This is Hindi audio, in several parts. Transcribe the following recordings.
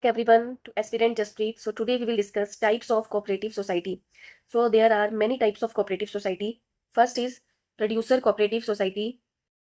Everyone to aspirant Jaspreet. So today we will discuss types of cooperative society. So there are many types of cooperative society. First is producer cooperative society,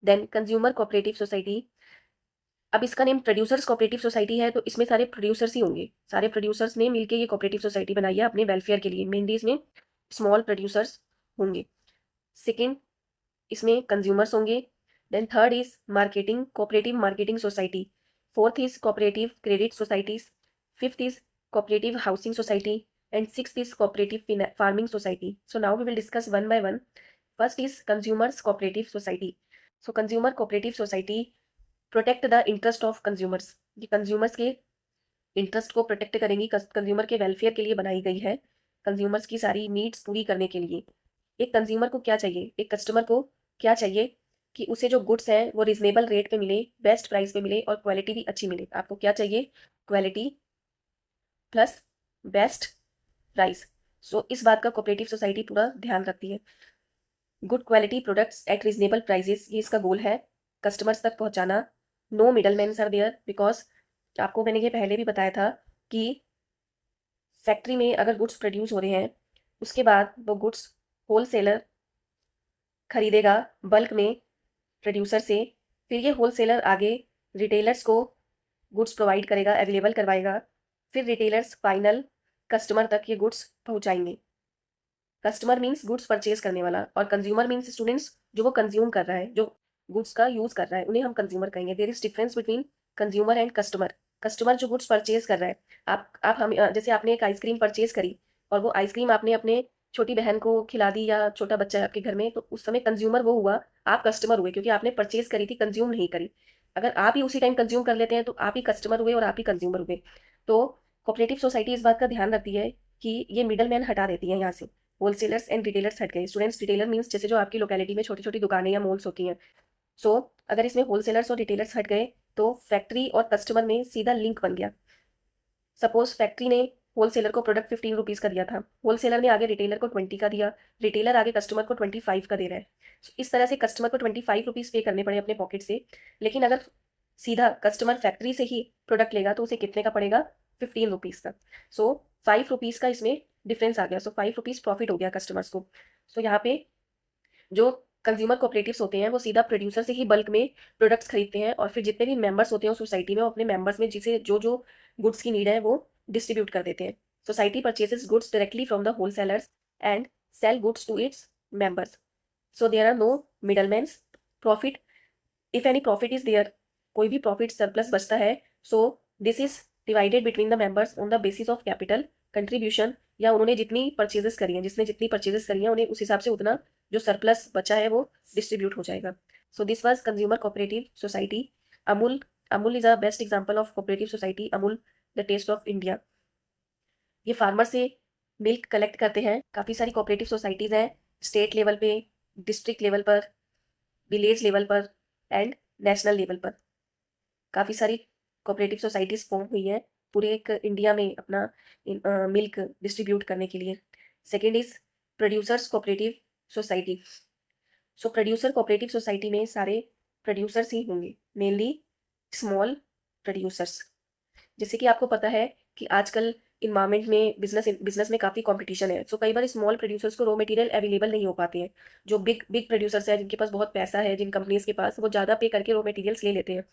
then consumer cooperative society. अब इसका नेम प्रोड्यूसर्स कोऑपरेटिव सोसाइटी है तो इसमें सारे प्रोड्यूसर्स ही होंगे, सारे प्रोड्यूसर्स ने मिलके ये कोऑपरेटिव सोसाइटी बनाई है अपने वेलफेयर के लिए। मेनली इसमें स्मॉल प्रोड्यूसर्स होंगे। सेकंड, इसमें कंज्यूमर्स होंगे। Then third is marketing cooperative marketing society. Fourth is cooperative credit societies. Fifth is cooperative housing society and sixth is cooperative farming society. So now we will discuss one by one. First is consumers cooperative society. So consumer cooperative society protect the interest of consumers. ये कंज्यूमर्स के इंटरेस्ट को प्रोटेक्ट करेंगी, कंज्यूमर के वेलफेयर के लिए बनाई गई है, कंज्यूमर्स की सारी नीड्स पूरी करने के लिए। एक कंज्यूमर को क्या चाहिए, एक कस्टमर को क्या चाहिए कि उसे जो गुड्स हैं वो रिजनेबल रेट पे मिले, बेस्ट प्राइस पे मिले और क्वालिटी भी अच्छी मिले। आपको क्या चाहिए? Quality plus best price. So इस बात का कोऑपरेटिव सोसाइटी पूरा ध्यान रखती है। Good quality products at reasonable prices, ये इसका गोल है, कस्टमर्स तक पहुंचाना। No middle man are there, because आपको मैंने ये पहले भी बताया था कि फैक्ट्री में अगर गुड्स प्रोड्यूस हो रहे हैं उसके बाद वो गुड्स होलसेलर खरीदेगा बल्क में प्रोड्यूसर से, फिर ये होलसेलर आगे रिटेलर्स को गुड्स प्रोवाइड करेगा, अवेलेबल करवाएगा, फिर रिटेलर्स फाइनल कस्टमर तक ये गुड्स पहुंचाएंगे। कस्टमर मीन्स गुड्स परचेज करने वाला और कंज्यूमर मीन्स स्टूडेंट्स जो वो कंज्यूम कर रहा है, जो गुड्स का यूज कर रहा है, उन्हें हम कंज्यूमर कहेंगे। There is difference between consumer and customer. Customer जो गुड्स परचेज कर रहा है, आप हम जैसे आपने एक आइसक्रीम परचेज करी और वो आइसक्रीम आपने अपने छोटी बहन को खिला दी या छोटा बच्चा है आपके घर में, तो उस समय कंज्यूमर वो हुआ, आप कस्टमर हुए, क्योंकि आपने परचेज करी थी, कंज्यूम नहीं करी। अगर आप ही उसी टाइम कंज्यूम कर लेते हैं तो आप ही कस्टमर हुए और आप ही कंज्यूमर हुए। तो कोऑपरेटिव सोसाइटी इस बात का ध्यान रखती है कि ये मिडल मैन हटा देती है यहाँ से। होलसेलर्स एंड रिटेलर्स हट गए। स्टूडेंट्स, रिटेलर मीन्स जैसे जो आपकी लोकेलिटी में छोटी छोटी दुकानें या मॉल्स होती हैं। सो अगर इसमें होलसेलर्स और रिटेलर्स हट गए तो फैक्ट्री और कस्टमर में सीधा लिंक बन गया। सपोज फैक्ट्री ने होलसेलर को प्रोडक्ट 15 रुपीज़ का दिया था, होलसेलर ने आगे रिटेलर को 20 का दिया, रिटेलर आगे कस्टमर को 25 का दे रहा है। इस तरह से कस्टमर को 25 रुपीज़ पे करने पड़े अपने पॉकेट से। लेकिन अगर सीधा कस्टमर फैक्ट्री से ही प्रोडक्ट लेगा तो उसे कितने का पड़ेगा? 15 रुपीज़ का। सो 5 रुपीज़ का इसमें डिफरेंस आ गया। सो 5 रुपीज़ प्रॉफिट हो गया कस्टमर्स को। सो यहाँ पे जो कंज्यूमर कोऑपरेटिव्स होते हैं वो सीधा प्रोड्यूसर से ही बल्क में प्रोडक्ट्स खरीदते हैं और फिर जितने भी मेंबर्स होते हैं सोसाइटी में वो अपने मेंबर्स में जिसे जो जो गुड्स की नीड है वो डिस्ट्रीब्यूट कर देते हैं। Society purchases goods directly from the wholesalers and sell goods to its members. So there are no middleman. Profit, if any profit is there, कोई भी प्रॉफिट सरप्लस बचता है, so this is divided between the members on the basis of capital contribution, या उन्होंने जितनी परचेजेस करी हैं, जिसने जितनी परचेजेस करी हैं उन्हें उस हिसाब से उतना जो सरप्लस बचा है वो डिस्ट्रीब्यूट हो जाएगा। So this was consumer cooperative society. Amul, Amul is a best example of cooperative society. Amul the taste of India. ये फार्मर से मिल्क कलेक्ट करते हैं। काफ़ी सारी कोऑपरेटिव सोसाइटीज़ हैं, स्टेट लेवल पे, डिस्ट्रिक्ट लेवल पर, विलेज लेवल पर एंड नेशनल लेवल पर। काफ़ी सारी कोऑपरेटिव सोसाइटीज़ फॉर्म हुई हैं पूरे एक इंडिया में अपना मिल्क डिस्ट्रीब्यूट करने के लिए। Second is producers cooperative society. So producer cooperative society में सारे प्रोड्यूसर्स ही होंगे, मेनली स्मॉल प्रोड्यूसर्स। जैसे कि आपको पता है कि आजकल इन्वायरमेंट में बिजनेस में काफ़ी कंपटीशन है। सो कई बार स्मॉल प्रोड्यूसर्स को रॉ मटेरियल अवेलेबल नहीं हो पाते हैं। जो बिग बिग प्रोड्यूसर्स हैं जिनके पास बहुत पैसा है, जिन कंपनीज के पास, वो ज़्यादा पे करके रॉ मटेरियल्स ले लेते हैं।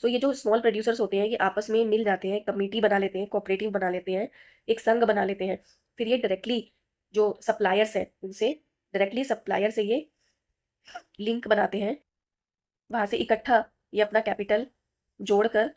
सो ये जो स्मॉल प्रोड्यूसर्स होते हैं ये आपस में मिल जाते हैं, कमेटी बना लेते हैं, कोऑपरेटिव बना लेते हैं, एक संघ बना लेते हैं। फिर ये डायरेक्टली जो सप्लायर्स हैं उनसे डायरेक्टली सप्लायर से ये लिंक बनाते हैं, वहाँ से इकट्ठा ये अपना कैपिटल जोड़कर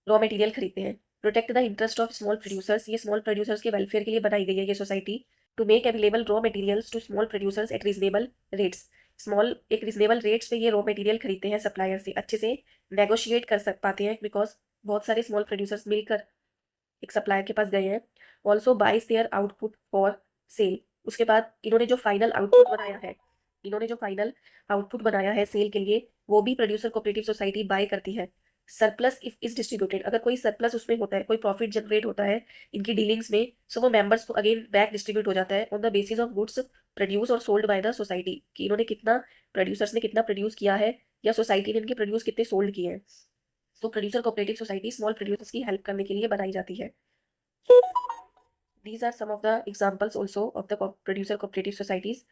रॉ मटेरियल खरीदते हैं। Protect the interest of small producers, ये स्मॉल प्रोड्यूसर्स के वेलफेयर के लिए बनाई गई है ये society. To make available raw materials to small producers at reasonable rates. Small एक रीजनेबल रेट्स पे ये रॉ मटेरियल खरीदते हैं सप्लायर से, अच्छे से नेगोशिएट कर सक पाते हैं, बिकॉज बहुत सारे स्मॉल प्रोड्यूसर्स मिलकर एक सप्लायर के पास गए हैं। Also buys their output for sale. उसके बाद इन्होंने जो फाइनल आउटपुट बनाया है, इन्होंने जो फाइनल आउटपुट बनाया है सेल के लिए, वो भी प्रोड्यूसर कोऑपरेटिव सोसाइटी बाय करती है। सरप्लस इफ इज डिस्ट्रीब्यूटेड, अगर कोई सरप्लस उसमें होता है, कोई प्रॉफिट जनरेट होता है इनकी डीलिंग्स में, सो वो मेंबर्स को अगेन बैक डिस्ट्रीब्यूट हो जाता है on the basis of goods produce और सोल्ड बाय द सोसाइटी, कि इन्होंने कितना, प्रोड्यूसर्स ने कितना प्रोड्यूस किया है या सोसाइटी ने इनके प्रोड्यूस कितने सोल्ड किए हैं। तो producer cooperative society small producers की हेल्प करने के लिए बनाई जाती है। These are some of the examples also of the producer cooperative societies.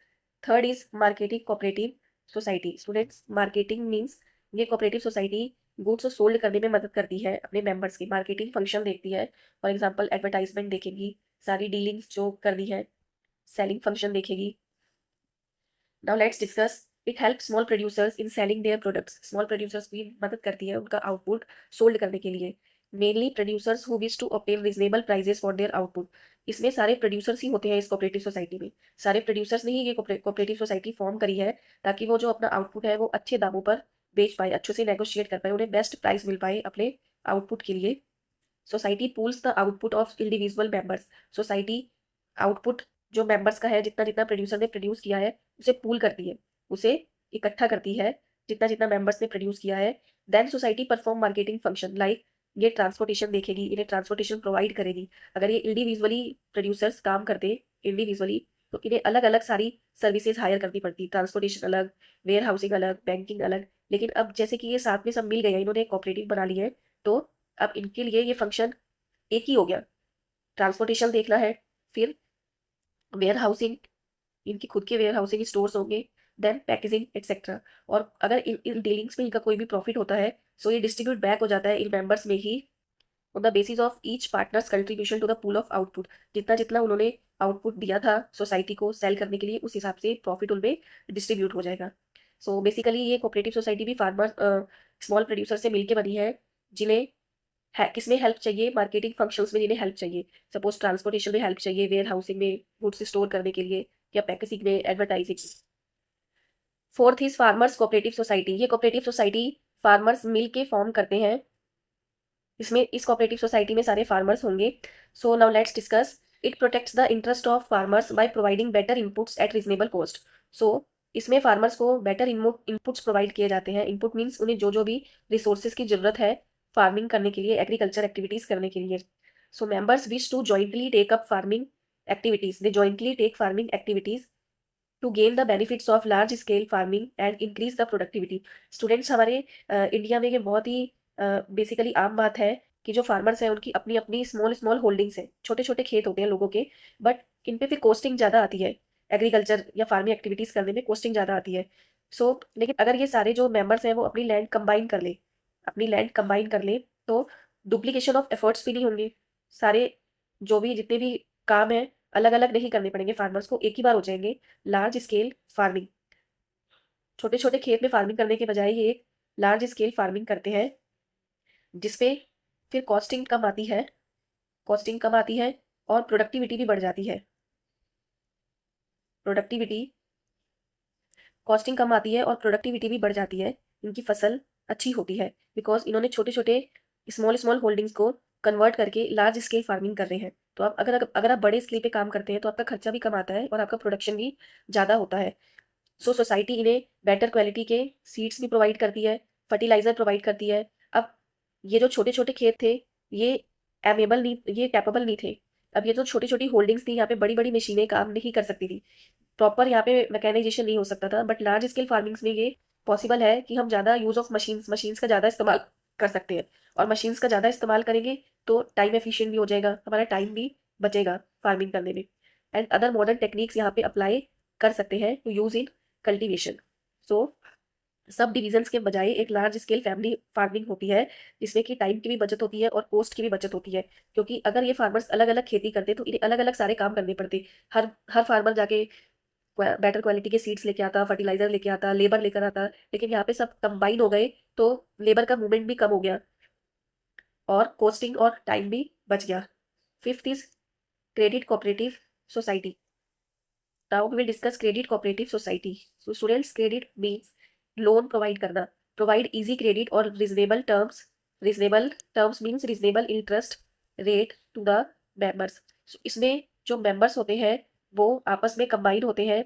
Third is marketing cooperative society. Students, marketing means ये cooperative society गुड्स सोल्ड करने में मदद करती है अपने मेंबर्स की, मार्केटिंग फंक्शन देखती है। फॉर एग्जांपल एडवर्टाइजमेंट देखेगी, सारी डीलिंग्स जो करनी है, सेलिंग फंक्शन देखेगी। Now let's discuss, it help small producers in selling their products. Small producers की मदद करती है उनका आउटपुट सोल्ड करने के लिए। Mainly producers who wish to obtain reasonable prices for their output. इसमें सारे प्रोड्यूसर्स ही होते हैं इस कोऑपरेटिव सोसाइटी में। सारे प्रोड्यूसर्स ने ही ये कोऑपरेटिव सोसाइटी फॉर्म करी है ताकि वो जो अपना आउटपुट है वो अच्छे दामों पर बेच पाए, अच्छे से नेगोशिएट कर पाए, उन्हें बेस्ट प्राइस मिल पाए अपने आउटपुट के लिए। Society pools the output of individual members. Society output जो मेंबर्स का है, जितना जितना प्रोड्यूसर ने प्रोड्यूस किया है उसे पूल करती है, उसे इकट्ठा करती है, जितना जितना मेंबर्स ने प्रोड्यूस किया है। Then society perform marketing function like, ये ट्रांसपोर्टेशन देखेगी, इन्हें ट्रांसपोर्टेशन प्रोवाइड करेगी। अगर ये इंडिविजुअली प्रोड्यूसर्स काम करते इंडिविजुअली तो इन्हें अलग अलग सारी सर्विसेज हायर करनी पड़ती, ट्रांसपोर्टेशन अलग, वेयर हाउसिंग अलग, बैंकिंग अलग। लेकिन अब जैसे कि ये साथ में सब मिल गए हैं, इन्होंने कोऑपरेटिव बना ली है, तो अब इनके लिए ये फंक्शन एक ही हो गया। ट्रांसपोर्टेशन देखना है, फिर वेयर हाउसिंग, इनकी खुद के वेयर हाउसिंग स्टोर्स होंगे, देन पैकेजिंग एक्सेट्रा। और अगर इन डीलिंग्स में इनका कोई भी प्रॉफिट होता है सो ये डिस्ट्रीब्यूट बैक हो जाता है इन मेंबर्स में ही, on the basis of each partners contribution to the pool of output. जितना जितना उन्होंने आउटपुट दिया था सोसाइटी को सेल करने के लिए, उस हिसाब से प्रॉफिट उनमें डिस्ट्रीब्यूट हो जाएगा। सो बेसिकली ये कोऑपरेटिव सोसाइटी भी फार्मर स्मॉल प्रोड्यूसर से मिलकर बनी है, जिन्हें है किसमें हेल्प चाहिए, मार्केटिंग फंक्शंस में जिन्हें हेल्प चाहिए। सपोज ट्रांसपोर्टेशन में हेल्प चाहिए, वेयर हाउसिंग में गुड्स स्टोर करने के लिए, या पैकेजिंग में, advertising. Fourth is farmers cooperative society. ये कोऑपरेटिव सोसाइटी फार्मर्स मिल के फॉर्म करते हैं। इसमें इस कोऑपरेटिव सोसाइटी में सारे फार्मर्स होंगे। So now let's discuss, it protects the interest of farmers by providing better inputs at reasonable cost. So इसमें फार्मर्स को बेटर इनपुट्स प्रोवाइड किए जाते हैं। इनपुट मीन्स उन्हें जो जो भी रिसोर्सेज की जरूरत है फार्मिंग करने के लिए, एग्रीकल्चर एक्टिविटीज करने के लिए। So members wish to jointly take up farming activities, they jointly take farming activities to gain the benefits of large scale farming and increase the productivity. Students, हमारे इंडिया में ये बहुत ही बेसिकली आम बात है कि जो फार्मर्स हैं उनकी अपनी अपनी स्मॉल स्मॉल होल्डिंग्स हैं, छोटे छोटे खेत होते हैं लोगों के, बट इन पे फिर कॉस्टिंग ज़्यादा आती है, एग्रीकल्चर या फार्मिंग एक्टिविटीज़ करने में कॉस्टिंग ज़्यादा आती है। सो लेकिन अगर ये सारे जो मेंबर्स हैं वो अपनी लैंड कंबाइन कर ले, अपनी लैंड कंबाइन कर ले, तो डुप्लीकेशन ऑफ एफर्ट्स भी नहीं होंगे। सारे जो भी जितने भी काम हैं अलग अलग नहीं करने पड़ेंगे फार्मर्स को, एक ही बार हो जाएंगे। लार्ज स्केल फार्मिंग, छोटे छोटे खेत में फार्मिंग करने के बजाय ये एक लार्ज स्केल फार्मिंग करते हैं, जिसपे फिर कॉस्टिंग कम आती है, कॉस्टिंग कम आती है और प्रोडक्टिविटी भी बढ़ जाती है। प्रोडक्टिविटी, कॉस्टिंग कम आती है और प्रोडक्टिविटी भी बढ़ जाती है, इनकी फसल अच्छी होती है, बिकॉज इन्होंने छोटे छोटे स्मॉल स्मॉल होल्डिंग्स को कन्वर्ट करके लार्ज स्केल फार्मिंग कर रहे हैं। तो आप अगर आप बड़े स्केल पे काम करते हैं तो आपका खर्चा भी कम आता है और आपका प्रोडक्शन भी ज़्यादा होता है। सो सोसाइटी इन्हें बेटर क्वालिटी के सीड्स भी प्रोवाइड करती है, फर्टिलाइजर प्रोवाइड करती है। अब ये जो छोटे छोटे खेत थे ये एमेबल नहीं, ये कैपेबल नहीं थे। अब ये जो छोटी छोटी होल्डिंग्स थी, यहाँ पे बड़ी बड़ी मशीनें काम नहीं कर सकती थी, प्रॉपर यहाँ पे मैकेनाइजेशन नहीं हो सकता था। बट लार्ज स्केल फार्मिंग्स में ये पॉसिबल है कि हम ज़्यादा यूज़ ऑफ मशीन्स का ज़्यादा इस्तेमाल कर सकते हैं, और मशीन्स का ज़्यादा इस्तेमाल करेंगे तो टाइम एफिशिएंट भी हो जाएगा, हमारा टाइम भी बचेगा फार्मिंग करने में। एंड अदर मॉडर्न टेक्निक्स यहाँ पे अप्लाई कर सकते हैं टू यूज़ इन कल्टिवेशन। सो सब डिविजन्स के बजाय एक लार्ज स्केल फैमिली फार्मिंग होती है, जिसमें कि टाइम की भी बचत होती है और कॉस्ट की भी बचत होती है। क्योंकि अगर ये फार्मर्स अलग अलग खेती करते तो इन्हें अलग अलग सारे काम करने पड़ते। हर हर फार्मर जाके बेटर क्वालिटी के सीड्स लेके आता, फर्टिलाइजर लेके आता, लेबर लेकर आता, लेकिन यहाँ पे सब कंबाइन हो गए तो लेबर का मूवमेंट भी कम हो गया और कॉस्टिंग और टाइम भी बच गया। Fifth is credit cooperative society. Now we will discuss credit cooperative society. So students, credit means loan provide करना, प्रोवाइड इजी क्रेडिट और reasonable terms. Reasonable terms means reasonable interest rate to the members. इसमें जो मेंबर्स होते हैं वो आपस में कंबाइन होते हैं,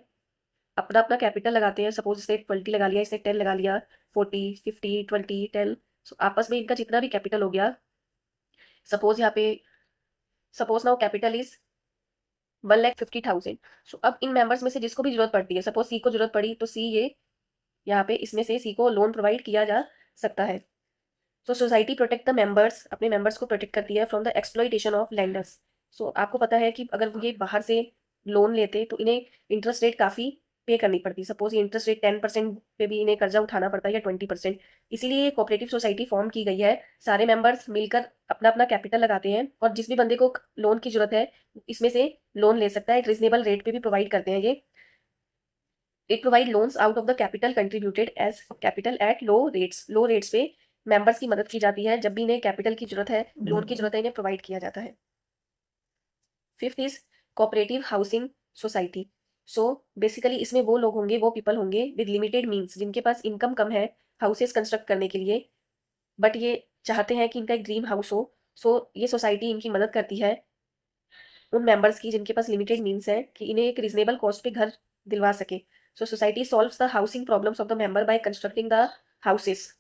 अपना अपना कैपिटल लगाते हैं। सपोज इसने 20 लगा लिया, इसने 10 लगा लिया, 40, 50, 20, 10। सो आपस में इनका जितना भी कैपिटल हो गया, सपोज यहाँ पे, सपोज नाउ कैपिटल इज 1,50,000। सो अब इन मेंबर्स में से जिसको भी जरूरत पड़ती है, सपोज सी को जरूरत पड़ी तो सी ये यहाँ पे इसमें से सी को लोन प्रोवाइड किया जा सकता है। So society protect the members, अपने मेंबर्स को प्रोटेक्ट करती है from the exploitation of landers. So आपको पता है कि अगर ये बाहर से लोन लेते तो इन्हें इंटरेस्ट रेट काफ़ी पे करनी पड़ती। सपोज ये इंटरेस्ट रेट 10% पे भी इन्हें कर्जा उठाना पड़ता है या 20%। इसीलिए ये कोऑपरेटिव सोसाइटी फॉर्म की गई है। सारे मेंबर्स मिलकर अपना अपना कैपिटल लगाते हैं और जिस भी बंदे को लोन की जरूरत है इसमें से लोन ले सकता है। एक रिजनेबल रेट पे भी प्रोवाइड करते हैं ये। It provide loans out of the capital contributed as capital at low rates. Low rates पे मेंबर्स की मदद की जाती है। जब भी इन्हें कैपिटल की जरूरत है, लोन की जरूरत है, इन्हें प्रोवाइड किया जाता है। Fifth is cooperative housing society. So basically इसमें वो लोग होंगे, वो पीपल होंगे विद लिमिटेड मीन्स, जिनके पास इनकम कम है हाउसेस कंस्ट्रक्ट करने के लिए, बट ये चाहते हैं कि इनका एक ड्रीम हाउस हो। सो ये सोसाइटी इनकी मदद करती है उन मेंबर्स की जिनके पास लिमिटेड मीन्स है कि इन्हें एक रिजनेबल कॉस्ट पे घर दिलवा सके। So society solves the housing problems of the member by constructing the houses,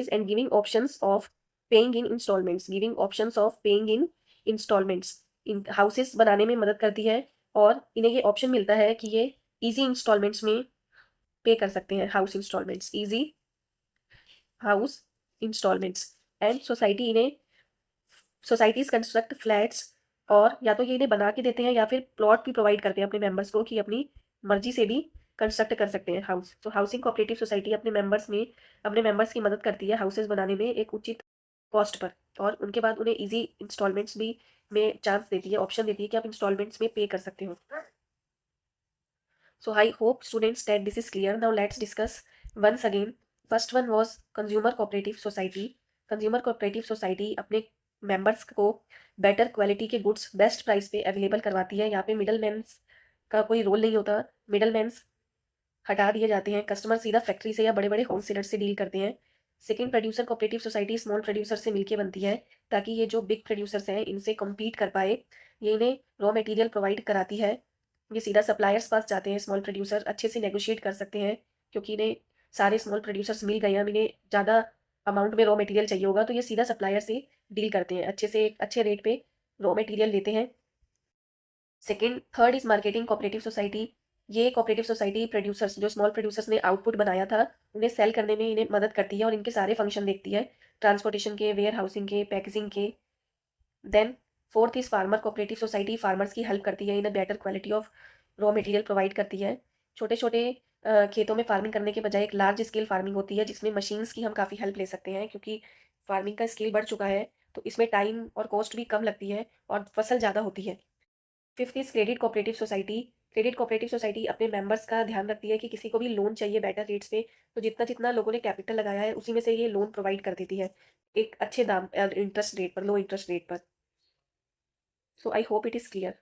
and giving options of paying in installments, इन हाउसेस बनाने में मदद करती है और इन्हें ये ऑप्शन मिलता है कि ये इजी इंस्टॉलमेंट्स में पे कर सकते हैं। Easy house installments. And societies construct flats, और या तो ये इन्हें बना के देते हैं या फिर प्लॉट भी प्रोवाइड करते हैं अपने मेंबर्स को कि अपनी मर्जी से भी कंस्ट्रक्ट कर सकते हैं हाउस। तो हाउसिंग कोऑपरेटिव सोसाइटी अपने मेंबर्स की मदद करती है हाउसेस बनाने में एक उचित कॉस्ट पर, और उनके बाद उन्हें इजी इंस्टॉलमेंट्स भी में चांस देती है, ऑप्शन देती है कि आप इंस्टॉलमेंट्स में पे कर सकते हो। So I hope students that this is clear. Now let's discuss once again. First one was Consumer Cooperative Society. Consumer Cooperative Society अपने मेंबर्स को बेटर क्वालिटी के गुड्स बेस्ट प्राइस पे अवेलेबल करवाती है। यहाँ पे मिडल मैन्स का कोई रोल नहीं होता, मिडल मैन्स हटा दिए जाते हैं। कस्टमर सीधा फैक्ट्री से या बड़े बड़े होलसेलर से डील करते हैं। Second, producer cooperative society small producer से मिलकर बनती है ताकि ये जो बिग प्रोड्यूसर्स हैं इनसे कम्पीट कर पाए। ये इन्हें रॉ मटेरियल प्रोवाइड कराती है। ये सीधा सप्लायर्स पास जाते हैं। स्मॉल प्रोड्यूसर अच्छे से नेगोशिएट कर सकते हैं क्योंकि इन्हें सारे स्मॉल प्रोड्यूसर्स मिल गए हैं। अब इन्हें ज़्यादा अमाउंट में रॉ मटेरियल चाहिए होगा तो ये सीधा सप्लायर से डील करते हैं, अच्छे से अच्छे रेट पे रॉ मटेरियल लेते हैं। Second, third is marketing cooperative society. ये कोऑपरेटिव सोसाइटी प्रोड्यूसर्स, जो स्मॉल प्रोड्यूसर्स ने आउटपुट बनाया था, उन्हें सेल करने में इन्हें मदद करती है और इनके सारे फंक्शन देखती है, ट्रांसपोर्टेशन के, वेयर हाउसिंग के, पैकेजिंग के। Then fourth is farmer cooperative society. Farmers की हेल्प करती है, इन्हें better quality of raw material provide करती है। छोटे छोटे खेतों में फार्मिंग करने के बजाय एक लार्ज स्केल फार्मिंग होती है जिसमें मशीन्स की हम काफ़ी हेल्प ले सकते हैं क्योंकि फार्मिंग का स्केल बढ़ चुका है तो इसमें टाइम और कॉस्ट भी कम लगती है और फसल ज़्यादा होती है। Fifth is credit cooperative society. Credit cooperative society अपने मेंबर्स का ध्यान रखती है कि किसी को भी लोन चाहिए बेटर रेट्स पे, तो जितना जितना लोगों ने कैपिटल लगाया है उसी में से ये लोन प्रोवाइड कर देती है एक अच्छे दाम इंटरेस्ट रेट पर, लो इंटरेस्ट रेट पर। So I hope it is clear.